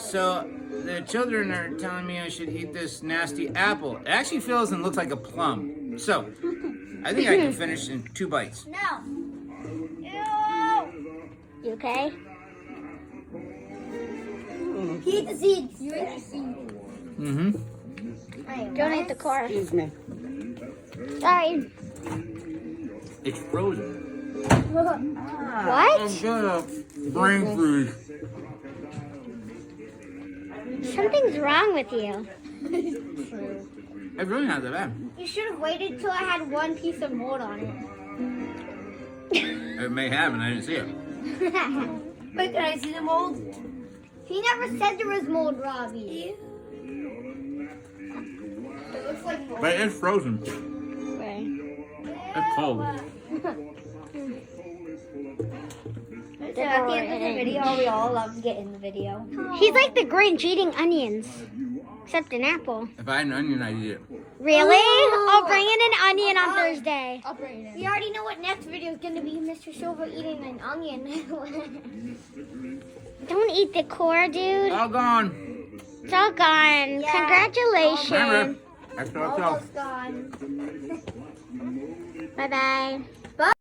So the children are telling me I should eat this nasty apple. It actually feels and looks like a plum. So I think I can finish in 2 bites. No. Ew. You okay? He ate the seeds. You ate the seeds. Mm-hmm. Don't eat the core. Excuse me. Sorry. It's frozen. What? I'm gonna brain freeze. Something's wrong with you. It's really not that bad. You should have waited till I had 1 piece of mold on it. It may have, and I didn't see it. Wait, can I see the mold? He never said there was mold, Robbie. It looks like mold. But it's frozen. Right. It's cold. So at the end of the video, we all love to get in the video. He's like the Grinch eating onions, except an apple. If I had an onion, I'd eat it. Really? Oh. I'll bring in an onion on Thursday. I'll bring it in. We already know what next video is going to be. Mr. Silver eating an onion. Don't eat the core, dude. All gone. It's all gone. Yeah. Congratulations. Remember, I still Almost gone. Bye-bye.